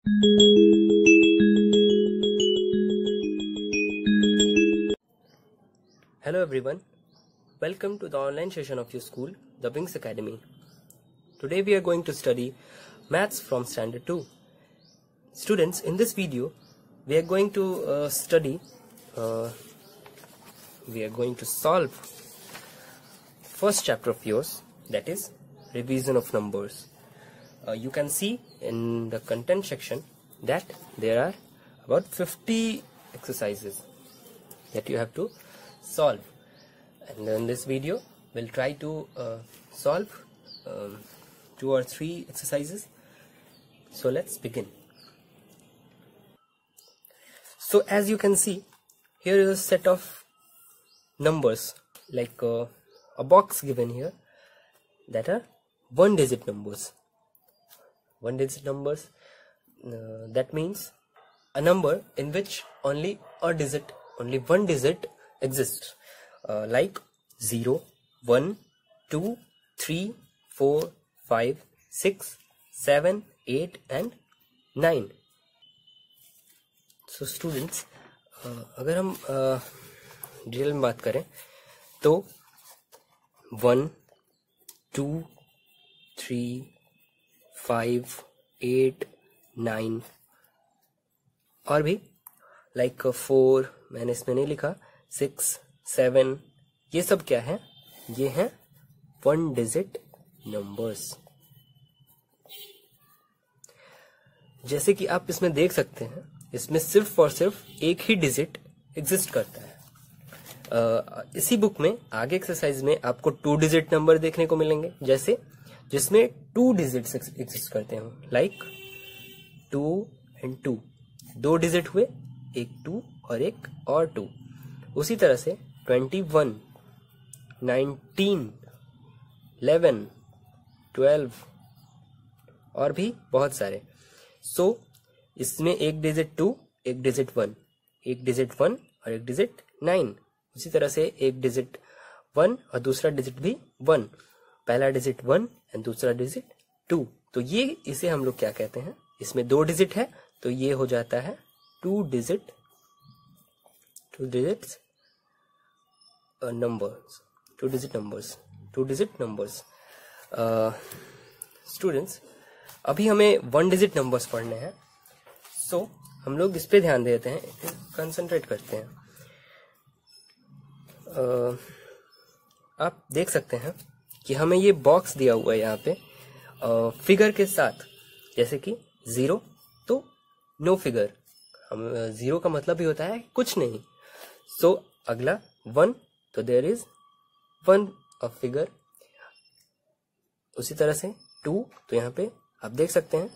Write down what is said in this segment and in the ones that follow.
Hello everyone, welcome to the online session of your school, the Wings Academy. Today we are going to study Maths from Standard 2. Students, in this video we are going to solve first chapter of yours, that is Revision of Numbers. You can see in the content section that there are about 50 exercises that you have to solve, and in this video we'll try to solve 2 or 3 exercises. So let's begin. So as you can see, here is a set of numbers, like a box given here, that are one digit numbers. One digit numbers, that means a number in which only one digit exists, like 0, 1, 2, 3, 4, 5, 6, 7, 8 and 9. So students, अगर हम detail में बात करें तो 1, 2, 3, 5, 8, 9 और भी like 4, मैंने इसमें नहीं लिखा, 6, 7, ये सब क्या है? ये हैं वन डिजिट नंबर्स। जैसे कि आप इसमें देख सकते हैं, इसमें सिर्फ और सिर्फ एक ही डिजिट एग्जिस्ट करता है। इसी बुक में आगे एक्सरसाइज में आपको 2 डिजिट नंबर देखने को मिलेंगे, जैसे जिसमें 2 डिजिट्स एग्जिस्ट करते हैं, लाइक 2 and 2, 2 डिजिट हुए, एक 2 और एक और 2। उसी तरह से 21, 19, 11, 12 और भी बहुत सारे। सो इसमें एक डिजिट 2, एक डिजिट 1, एक डिजिट 1 और एक डिजिट 9। उसी तरह से एक डिजिट 1 और दूसरा डिजिट भी 1, पहला डिजिट 1 और दूसरा डिजिट 2। तो ये इसे हम लोग क्या कहते हैं? इसमें 2 डिजिट है तो ये हो जाता है 2 डिजिट नंबर्स। स्टूडेंट्स, अभी हमें 1 डिजिट नंबर्स पढ़ने हैं, सो हम लोग इस पे ध्यान देते हैं, कंसंट्रेट करते हैं। आप देख सकते हैं कि हमें ये बॉक्स दिया हुआ है यहाँ पे फिगर के साथ, जैसे कि 0 तो नो फिगर, हम 0 का मतलब ही होता है कुछ नहीं। सो अगला 1 तो देयर इज 1 अ फिगर। उसी तरह से 2 तो यहाँ पे आप देख सकते हैं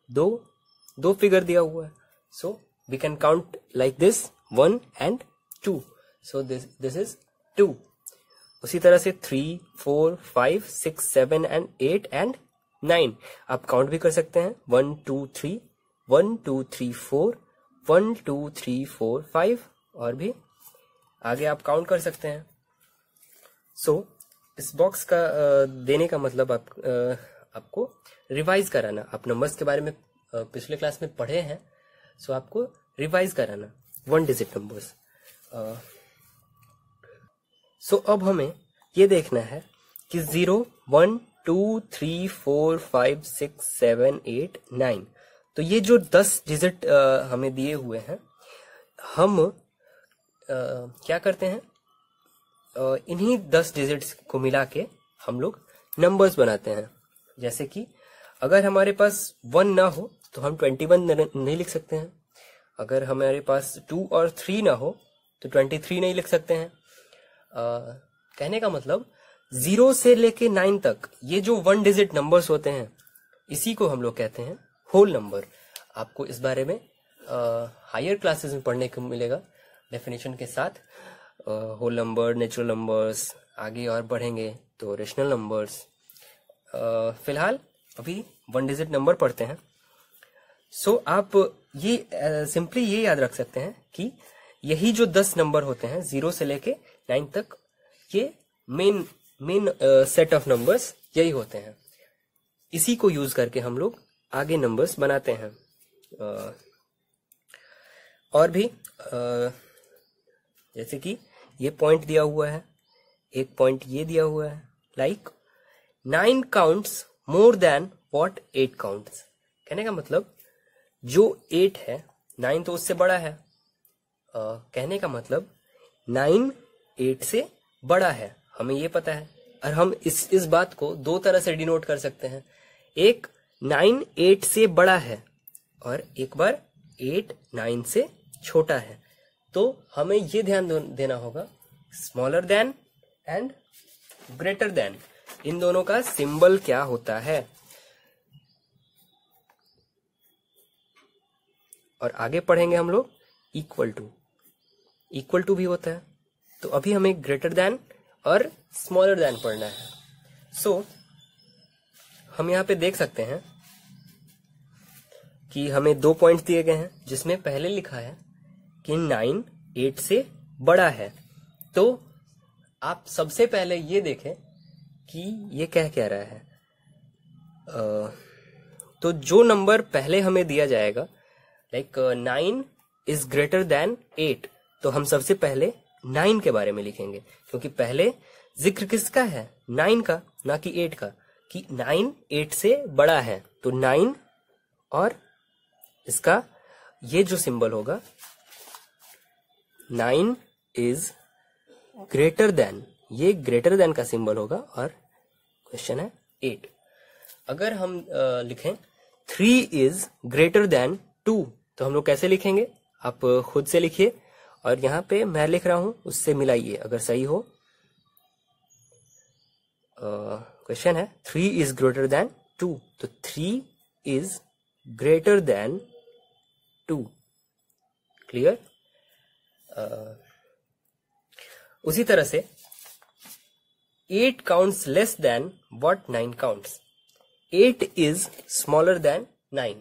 दो फिगर दिया हुआ है। So we can count like this 1 and 2, so this is 2। उसी तरह से 3, 4, 5, 6, 7 and 8 and 9 आप काउंट भी कर सकते हैं, 1, 2, 3, 1, 2, 3, 4, 1, 2, 3, 4, 5 और भी आगे आप काउंट कर सकते हैं। सो इस बॉक्स का देने का मतलब आपको रिवाइज कराना। आप नंबर्स के बारे में पिछले क्लास में पढ़े हैं, सो आपको रिवाइज कराना 1 डिजिट नंबर्स। सो अब हमें ये देखना है कि 0, 1, 2, 3, 4, 5, 6, 7, 8, 9, तो ये जो 10 डिजिट हमें दिए हुए हैं, हम क्या करते हैं, इन्हीं 10 डिजिट्स को मिला के हम लोग नंबर्स बनाते हैं। जैसे कि अगर हमारे पास 1 ना हो तो हम 21 नहीं लिख सकते हैं, अगर हमारे पास 2 और 3 ना हो तो 23 नहीं लिख सकते हैं। कहने का मतलब 0 से लेके 9 तक ये जो 1 डिजिट नंबर्स होते हैं, इसी को हम लोग कहते हैं होल नंबर। आपको इस बारे में हायर क्लासेस में पढ़ने को मिलेगा डेफिनेशन के साथ। होल नंबर, नेचुरल नंबर्स, आगे और बढ़ेंगे तो रेशनल नंबर्स। फिलहाल अभी 1 डिजिट नंबर पढ़ते हैं। सो आप ये सिंपली ये याद रख सकते हैं कि यही जो 10 नंबर होते हैं 0 से लेके 9 तक, ये मेन सेट ऑफ नंबर्स यही होते हैं। इसी को यूज करके हम लोग आगे नंबर्स बनाते हैं। और भी जैसे कि ये पॉइंट दिया हुआ है, एक पॉइंट ये दिया हुआ है, like 9 counts more than what 8 counts. कहने का मतलब जो 8 है 9 तो उससे बड़ा है। कहने का मतलब 9 8 से बड़ा है, हमें ये पता है। और हम इस बात को दो तरह से डिनोट कर सकते हैं। एक 9 8 से बड़ा है और एक बार 8 9 से छोटा है। तो हमें ये ध्यान देना होगा smaller than and greater than, इन दोनों का सिंबल क्या होता है। और आगे पढ़ेंगे हम लोग इक्वल टू भी होता है। तो अभी हमें ग्रेटर देन और स्मॉलर देन पढ़ना है। सो हम यहाँ पे देख सकते हैं कि हमें 2 पॉइंट्स दिए गए हैं, जिसमें पहले लिखा है कि 9 8 से बड़ा है। तो आप सबसे पहले ये देखें कि ये क्या रहा है। तो जो नंबर पहले हमें दिया जाएगा, लाइक 9 इज ग्रेटर देन 8, तो हम सबसे पहले 9 के बारे में लिखेंगे, क्योंकि पहले जिक्र किसका है, 9 का, ना कि 8 का, कि 9 8 से बड़ा है। तो 9 और इसका ये जो सिंबल होगा 9 इज ग्रेटर देन, ये ग्रेटर देन का सिंबल होगा। और क्वेश्चन है 8। अगर हम लिखें 3 इज ग्रेटर देन 2, तो हम लोग कैसे लिखेंगे, आप खुद से लिखिए और यहाँ पे मैं लिख रहा हूं उससे मिलाइए अगर सही हो। क्वेश्चन है 3 इज ग्रेटर देन 2, तो 3 इज ग्रेटर देन 2। क्लियर। उसी तरह से 8 counts less than what 9 counts. 8 is smaller than 9।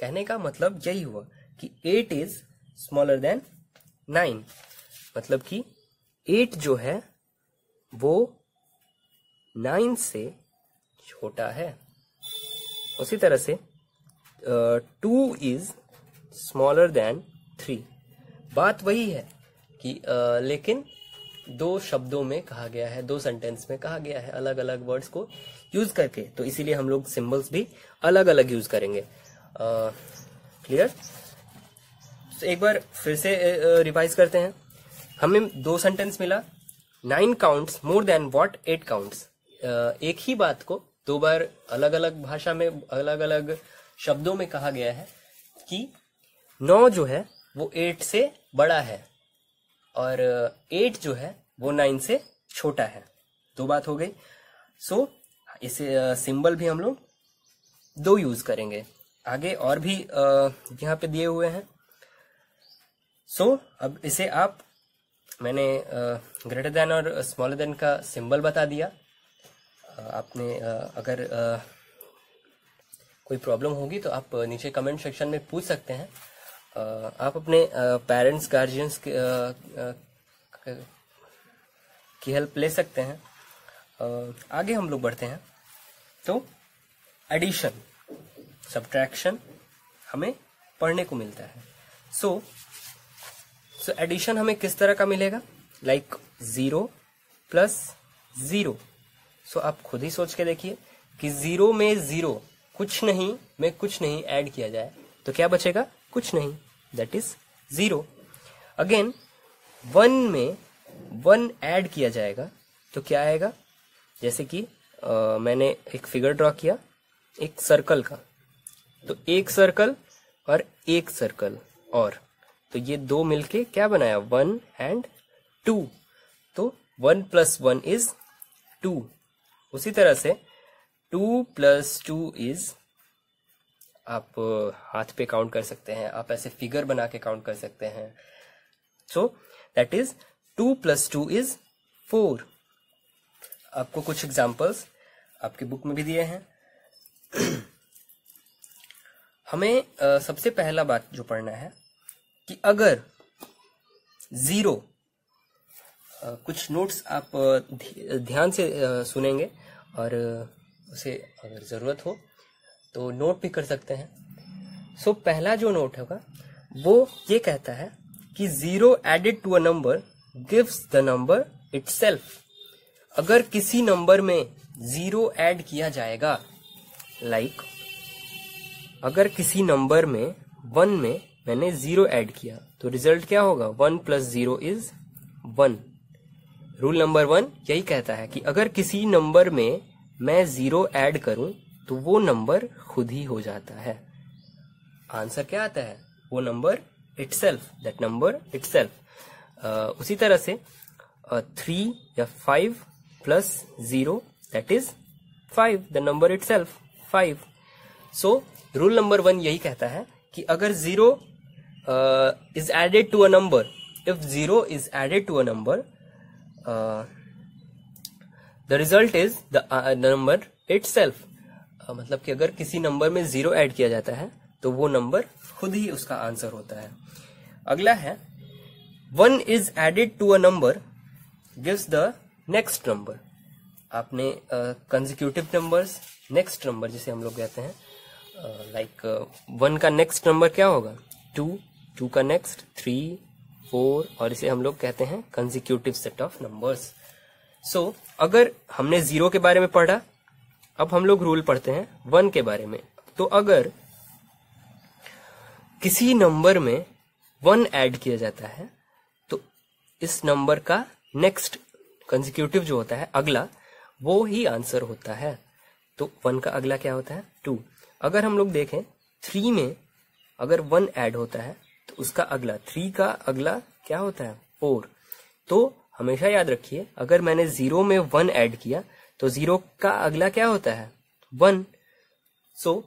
कहने का मतलब यही हुआ कि 8 इज स्मॉलर देन 9, मतलब कि 8 जो है वो 9 से छोटा है। उसी तरह से 2 इज स्मॉलर देन 3। बात वही है कि लेकिन 2 शब्दों में कहा गया है, 2 सेंटेंस में कहा गया है, अलग अलग वर्ड्स को यूज करके, तो इसीलिए हम लोग सिंबल्स भी अलग अलग यूज करेंगे। क्लियर। तो एक बार फिर से रिवाइज करते हैं। हमें 2 सेंटेंस मिला, 9 counts more than what 8 counts. एक ही बात को 2 बार अलग अलग भाषा में, अलग अलग शब्दों में कहा गया है कि 9 जो है वो 8 से बड़ा है और 8 जो है वो 9 से छोटा है। 2 बात हो गई। सो इसे सिंबल भी हम लोग 2 यूज करेंगे। आगे और भी यहाँ पे दिए हुए हैं। सो अब इसे आप, मैंने ग्रेटर देन और स्मॉलर देन का सिंबल बता दिया। आपने अगर कोई प्रॉब्लम होगी तो आप नीचे कमेंट सेक्शन में पूछ सकते हैं। आप अपने पेरेंट्स गार्जियंस की हेल्प ले सकते हैं। आगे हम लोग बढ़ते हैं। तो एडिशन सब्ट्रैक्शन हमें पढ़ने को मिलता है। सो एडिशन हमें किस तरह का मिलेगा, लाइक 0 प्लस 0। सो आप खुद ही सोच के देखिए कि 0 में 0 कुछ नहीं में कुछ नहीं ऐड किया जाए तो क्या बचेगा, कुछ नहीं, दैट इज 0। अगेन 1 में 1 ऐड किया जाएगा तो क्या आएगा, जैसे कि मैंने एक फिगर ड्रॉ किया एक सर्कल का, तो एक सर्कल और एक सर्कल, और तो ये 2 मिलके क्या बनाया, 1 एंड 2। तो 1 प्लस 1 इज 2। उसी तरह से 2 प्लस 2 इज, आप हाथ पे काउंट कर सकते हैं, आप ऐसे फिगर बना के काउंट कर सकते हैं। So that is 2 plus 2 is 4। आपको कुछ एग्जांपल्स आपके बुक में भी दिए हैं। हमें सबसे पहला बात जो पढ़ना है कि अगर 0, कुछ नोट्स आप ध्यान से सुनेंगे और उसे अगर जरूरत हो तो नोट भी कर सकते हैं। सो पहला जो नोट होगा वो ये कहता है कि 0 added to a number gives the number itself. अगर किसी नंबर में 0 ऐड किया जाएगा, लाइक अगर किसी नंबर में 1 में मैंने 0 ऐड किया तो रिजल्ट क्या होगा? 1 + 0 इज 1। रूल नंबर 1 यही कहता है कि अगर किसी नंबर में मैं 0 ऐड करूं तो वो नंबर खुद ही हो जाता है। आंसर क्या आता है? वो number itself, that number itself. उसी तरह से 3 या 5 + 0 that is 5, the number itself 5। So rule number 1 यही कहता है कि अगर 0 is added to a number, if 0 is added to a number, the result is the number itself. मतलब कि अगर किसी नंबर में 0 ऐड किया जाता है तो वो नंबर खुद ही उसका आंसर होता है। अगला है 1 is added to a number gives the next number. आपने कंसेक्यूटिव नंबर्स, नेक्स्ट नंबर जिसे हम लोग कहते हैं, लाइक 1 का नेक्स्ट नंबर क्या होगा? 2, 2 का नेक्स्ट 3, 4, और इसे हम लोग कहते हैं कंसेक्यूटिव सेट ऑफ नंबर्स। सो अगर हमने 0 के बारे में पढ़ा, अब हम लोग रूल पढ़ते हैं 1 के बारे में। तो अगर किसी नंबर में 1 ऐड किया जाता है तो इस नंबर का नेक्स्ट कंसेक्यूटिव जो होता है, अगला, वो ही आंसर होता है। तो 1 का अगला क्या होता है? 2। अगर हम लोग देखें 3 में अगर 1 ऐड होता है तो उसका अगला, 3 का अगला क्या होता है? 4। तो हमेशा याद रखिए, अगर मैंने 0 में 1 ऐड किया तो 0 का अगला क्या होता है? 1। सो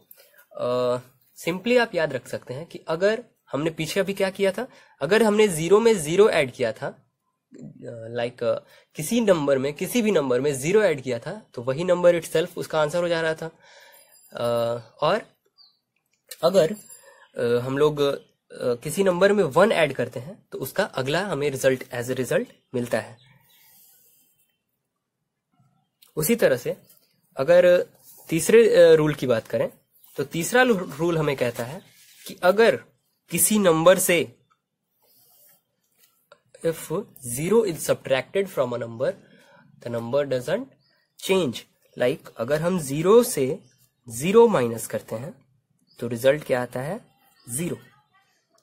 सिंपली आप याद रख सकते हैं कि अगर हमने पीछे अभी क्या किया था, अगर हमने 0 में 0 ऐड किया था, लाइक किसी नंबर में, किसी भी नंबर में 0 ऐड किया था तो वही नंबर इटसेल्फ उसका आंसर हो जा रहा था। और अगर हम लोग किसी नंबर में 1 ऐड करते हैं तो उसका अगला हमें रिजल्ट एज ए रिजल्ट मिलता है। उसी तरह से अगर तीसरे रूल की बात करें तो तीसरा रूल हमें कहता है कि अगर किसी नंबर से if 0 is subtracted from a number, the number doesn't change. Like अगर हम 0 से 0 माइनस करते हैं तो रिजल्ट क्या आता है? 0।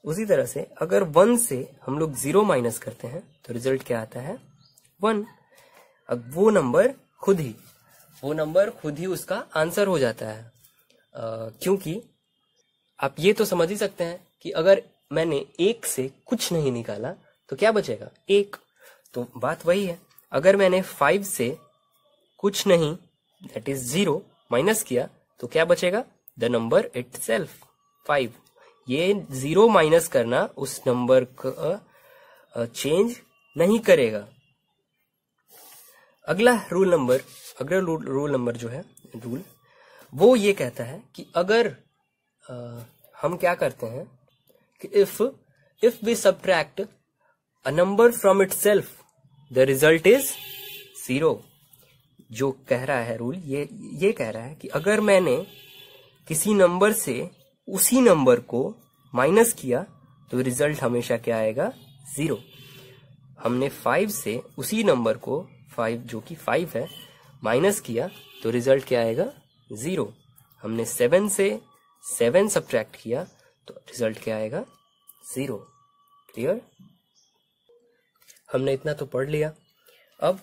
उसी तरह से अगर 1 से हम लोग 0 माइनस करते हैं तो रिजल्ट क्या आता है? 1। अब वो नंबर खुद ही उसका आंसर हो जाता है। क्योंकि आप ये तो समझ ही सकते हैं कि अगर मैंने 1 से कुछ नहीं निकाला तो क्या बचेगा? 1। तो बात वही है, अगर मैंने 5 से कुछ नहीं, दैट इज 0, माइनस किया तो क्या बचेगा? The number itself 5। ये 0 माइनस करना उस नंबर का चेंज नहीं करेगा। अगला रूल नंबर जो है रूल, वो ये कहता है कि अगर हम क्या करते हैं कि if we subtract a number from itself, the result is 0। जो कह रहा है रूल, ये कह रहा है कि अगर मैंने किसी नंबर से उसी नंबर को माइनस किया तो रिजल्ट हमेशा क्या आएगा? 0। हमने 5 से उसी नंबर को, 5 जो कि 5 है, माइनस किया तो रिजल्ट क्या आएगा? 0। हमने 7 से 7 सब्ट्रैक्ट किया तो रिजल्ट क्या आएगा? 0। क्लियर? हमने इतना तो पढ़ लिया। अब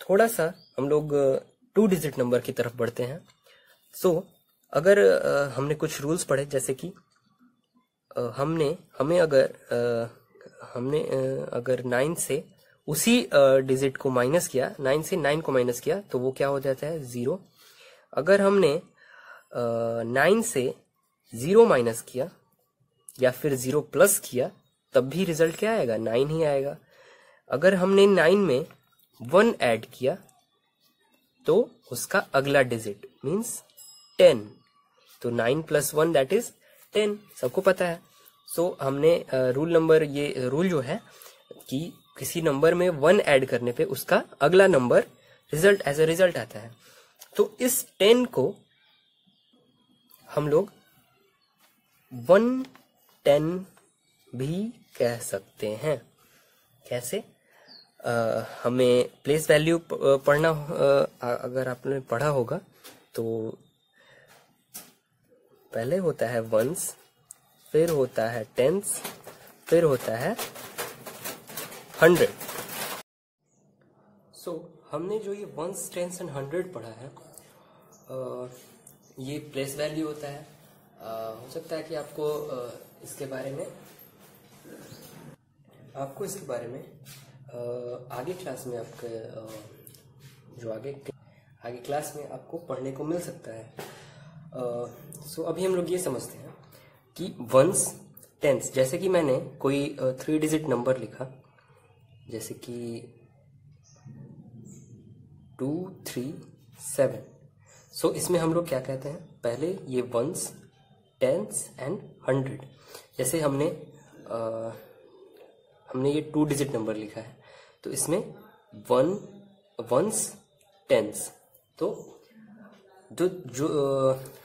थोड़ा सा हम लोग 2 डिजिट नंबर की तरफ बढ़ते हैं। सो अगर हमने कुछ रूल्स पढ़े, जैसे कि हमने अगर 9 से उसी डिजिट को माइनस किया, 9 से 9 को माइनस किया तो वो क्या हो जाता है? 0। अगर हमने 9 से 0 माइनस किया या फिर 0 प्लस किया तब भी रिजल्ट क्या आएगा? 9 ही आएगा। अगर हमने 9 में 1 ऐड किया तो उसका अगला डिजिट मीन्स 10, तो 9 + 1 दैट इज 10, सबको पता है। सो हमने ये रूल जो है कि किसी नंबर में 1 ऐड करने पे उसका अगला number result as a result आता है। तो इस 10 को हम लोग 110 भी कह सकते हैं। कैसे? हमें प्लेस वैल्यू पढ़ना, अगर आपने पढ़ा होगा तो पहले होता है वंस, फिर होता है टेंस, फिर होता है 100। सो हमने जो ये वंस, टेंस एंड 100 पढ़ा है, ये प्लेस वैल्यू होता है। हो सकता है कि आपको इसके बारे में आगे क्लास में आपके जो आगे क्लास में आपको पढ़ने को मिल सकता है। सो अभी हम लोग ये समझते हैं कि वंस, टेंस, जैसे कि मैंने कोई 3 डिजिट नंबर लिखा, जैसे कि 2 3 7। सो इसमें हम लोग क्या कहते हैं, पहले ये वंस, टेंस एंड 100। जैसे हमने ये 2 डिजिट नंबर लिखा है, तो इसमें वंस, टेंस, तो जो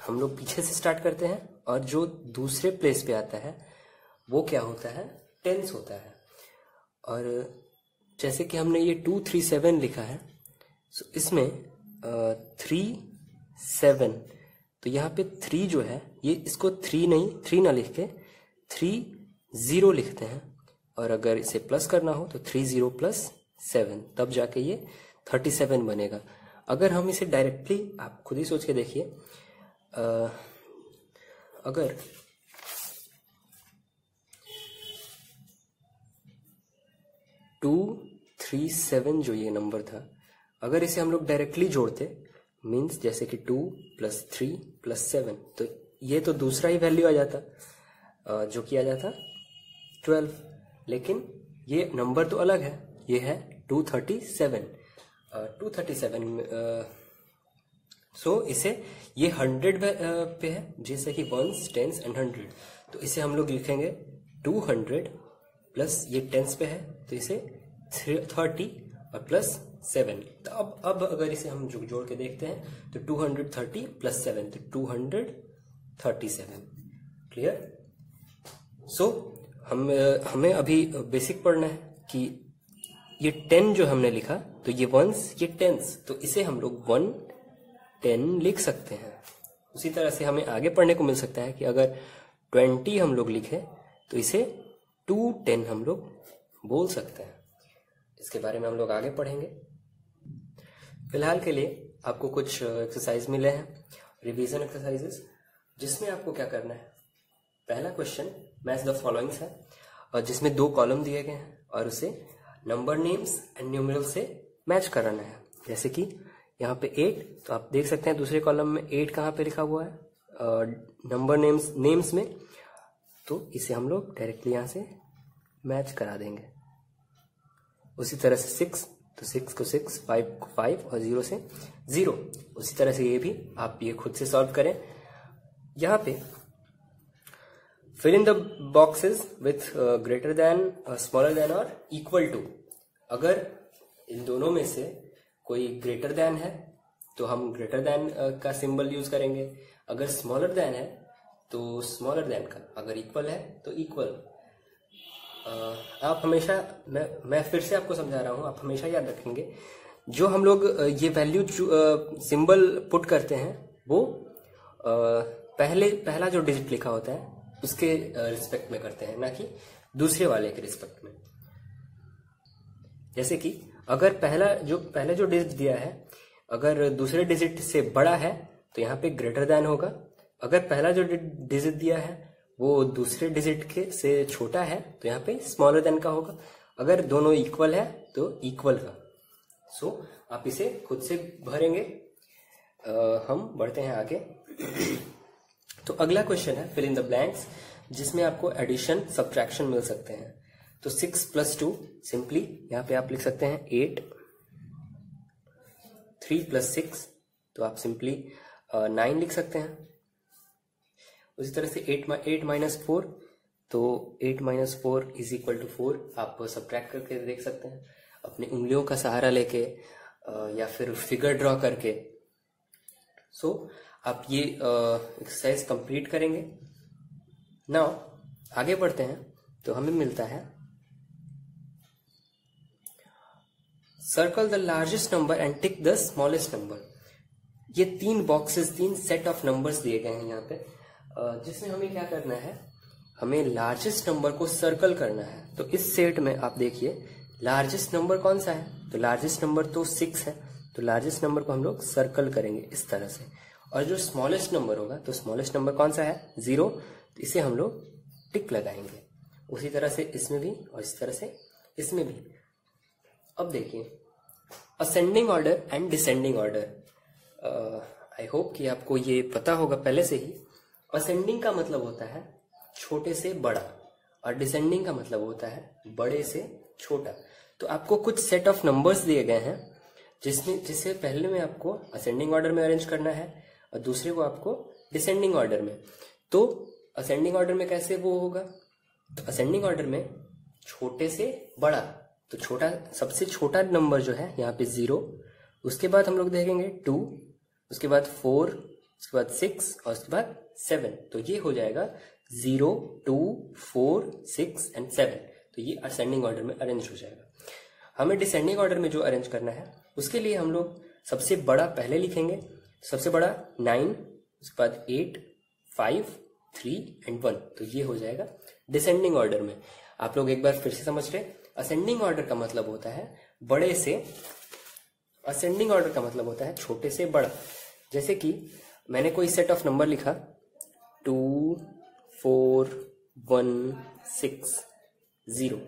हम लोग पीछे से स्टार्ट करते हैं और जो दूसरे प्लेस पे आता है वो क्या होता है, टेंस होता है। और जैसे कि हमने ये 2 3 7 लिखा है, सो इसमें 3 7, तो यहाँ पे 3 जो है, ये इसको 3 ना लिख के 3 0 लिखते हैं, और अगर इसे प्लस करना हो तो 3 0 प्लस 7, तब जाके ये 37 बनेगा। अगर हम इसे डायरेक्टली, आप खुद ही सोच के देखिए, अगर 2 3 7 जो ये नंबर था, अगर इसे हम लोग डायरेक्टली जोड़ते, मीन्स जैसे कि 2 + 3 + 7, तो ये तो दूसरा ही वैल्यू आ जाता, जो कि आ जाता 12। लेकिन ये नंबर तो अलग है, ये है 237। 237 सो इसे ये 100 पे है, जैसे कि वंस, टेंस एंड 100, तो इसे हम लोग लिखेंगे 200 प्लस ये टेंस पे है, तो इसे 30 और प्लस 7। तो अब अगर इसे हम जोड़ के देखते हैं तो 230 + 7, तो 237। क्लियर? सो हमें अभी बेसिक पढ़ना है कि ये 10 जो हमने लिखा, तो ये वंस, ये टेंस, तो इसे हम लोग 110 लिख सकते हैं। उसी तरह से हमें आगे पढ़ने को मिल सकता है कि अगर 20 हम लोग लिखे तो इसे 210 हम लोग बोल सकते हैं। इसके बारे में हम लोग आगे पढ़ेंगे। फिलहाल के लिए आपको कुछ एक्सरसाइज मिले हैं, रिवीजन एक्सरसाइजेस, जिसमें आपको क्या करना है, पहला क्वेश्चन मैच द फॉलोइंग्स है, और जिसमें 2 कॉलम दिए गए हैं और उसे नंबर नेम्स एंड न्यूमेरल से मैच कराना है। जैसे कि यहाँ पे 8, तो आप देख सकते हैं दूसरे कॉलम में 8 कहाँ पे लिखा हुआ है, नंबर नेम्स में, तो इसे हम लोग डायरेक्टली यहाँ से मैच करा देंगे। उसी तरह से 6, तो 6 को 6, 5 को 5 और 0 से 0। उसी तरह से ये भी आप ये खुद से सॉल्व करें। यहाँ पे fill in the boxes with greater than, smaller than और equal to। अगर इन दोनों में से कोई greater than है तो हम greater than का सिंबल यूज करेंगे, अगर smaller than है तो smaller than का, अगर equal है तो equal। आप हमेशा, मैं फिर से आपको समझा रहा हूँ, आप हमेशा याद रखेंगे, जो हम लोग ये वैल्यू सिंबल पुट करते हैं वो पहला जो डिजिट लिखा होता है उसके रिस्पेक्ट में करते हैं, ना कि दूसरे वाले के रिस्पेक्ट में। जैसे कि अगर पहले जो डिजिट दिया है, अगर दूसरे डिजिट से बड़ा है तो यहाँ पे ग्रेटर देन होगा, अगर पहला जो डिजिट दिया है वो दूसरे डिजिट के से छोटा है तो यहाँ पे स्मॉलर देन का होगा, अगर दोनों इक्वल है तो इक्वल का। सो आप इसे खुद से भरेंगे। हम बढ़ते हैं आगे। तो अगला क्वेश्चन है फिल इन द ब्लैंक्स, जिसमें आपको एडिशन, सब्ट्रैक्शन मिल सकते हैं। तो 6 + 2, सिंपली यहाँ पे आप लिख सकते हैं 8। 3 + 6, तो आप सिंपली 9 लिख सकते हैं। उसी तरह से 8 - 4, तो 8 - 4 = 4 आप सब्ट्रैक्ट करके देख सकते हैं अपनी उंगलियों का सहारा लेके या फिर फिगर ड्रॉ करके। सो आप ये एक्सरसाइज कंप्लीट करेंगे। नाउ आगे बढ़ते हैं तो हमें मिलता है circle the largest number and tick the smallest number. ये 3 बॉक्सेस, 3 सेट ऑफ नंबर्स दिए गए हैं यहाँ पे, जिसमें हमें क्या करना है, हमें लार्जेस्ट नंबर को सर्कल करना है। तो इस सेट में आप देखिए लार्जेस्ट नंबर कौन सा है, तो लार्जेस्ट नंबर तो 6 है, तो लार्जेस्ट नंबर को हम लोग सर्कल करेंगे इस तरह से। और जो स्मॉलेस्ट नंबर होगा, तो स्मॉलेस्ट नंबर कौन सा है, 0, तो इसे हम लोग टिक लगाएंगे। उसी तरह से इसमें भी और इस तरह से इसमें भी। अब देखिए ascending order and descending order, I hope कि आपको ये पता होगा पहले से ही। असेंडिंग का मतलब होता है छोटे से बड़ा और डिसेंडिंग का मतलब होता है बड़े से छोटा। तो आपको कुछ सेट ऑफ नंबर्स दिए गए हैं जिसे पहले में आपको असेंडिंग ऑर्डर में अरेंज करना है और दूसरे को आपको डिसेंडिंग ऑर्डर में। तो असेंडिंग ऑर्डर में कैसे वो होगा, तो असेंडिंग ऑर्डर में छोटे से बड़ा, तो छोटा, सबसे छोटा नंबर जो है यहाँ पे 0, उसके बाद हम लोग देखेंगे 2, उसके बाद 4, उसके बाद 6 और उसके बाद 7। तो ये हो जाएगा 0, 2, 4, 6 एंड 7। तो ये असेंडिंग ऑर्डर में अरेंज हो जाएगा। हमें डिसेंडिंग ऑर्डर में जो अरेंज करना है उसके लिए हम लोग सबसे बड़ा पहले लिखेंगे। सबसे बड़ा 9, उसके बाद 8, 5, 3 एंड 1। तो ये हो जाएगा डिसेंडिंग ऑर्डर में। आप लोग एक बार फिर से समझ रहे, असेंडिंग ऑर्डर का मतलब होता है बड़े से, असेंडिंग ऑर्डर का मतलब होता है छोटे से बड़ा। जैसे कि मैंने कोई सेट ऑफ नंबर लिखा 2, 4, 1, 6, 0।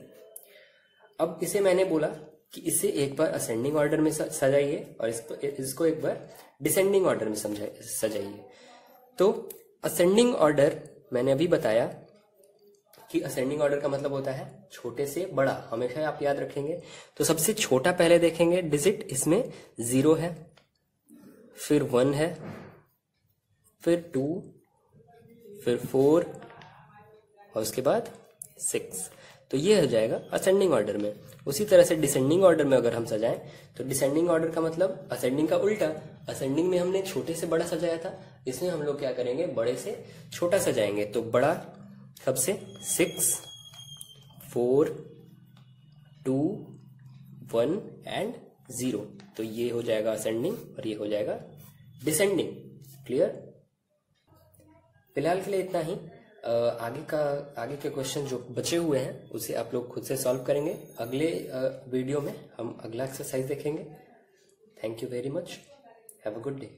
अब इसे मैंने बोला कि इसे एक बार असेंडिंग ऑर्डर में सजाइए और इसको एक बार डिसेंडिंग ऑर्डर में सजाइए। तो असेंडिंग ऑर्डर मैंने अभी बताया कि असेंडिंग ऑर्डर का मतलब होता है छोटे से बड़ा, हमेशा आप याद रखेंगे। तो सबसे छोटा पहले देखेंगे डिजिट, इसमें 0 है, फिर 1 है, फिर 2, फिर 4 और उसके बाद 6। तो ये हो जाएगा असेंडिंग ऑर्डर में। उसी तरह से डिसेंडिंग ऑर्डर में अगर हम सजाएं तो डिसेंडिंग ऑर्डर का मतलब असेंडिंग का उल्टा। असेंडिंग में हमने छोटे से बड़ा सजाया था, इसमें हम लोग क्या करेंगे, बड़े से छोटा सजाएंगे। तो बड़ा सबसे 6, 4, 2, 1 एंड 0। तो ये हो जाएगा असेंडिंग और ये हो जाएगा डिसेंडिंग। क्लियर? फिलहाल के लिए इतना ही। आगे के क्वेश्चन जो बचे हुए हैं उसे आप लोग खुद से सॉल्व करेंगे। अगले वीडियो में हम अगला एक्सरसाइज देखेंगे। Thank you very much. Have a good day.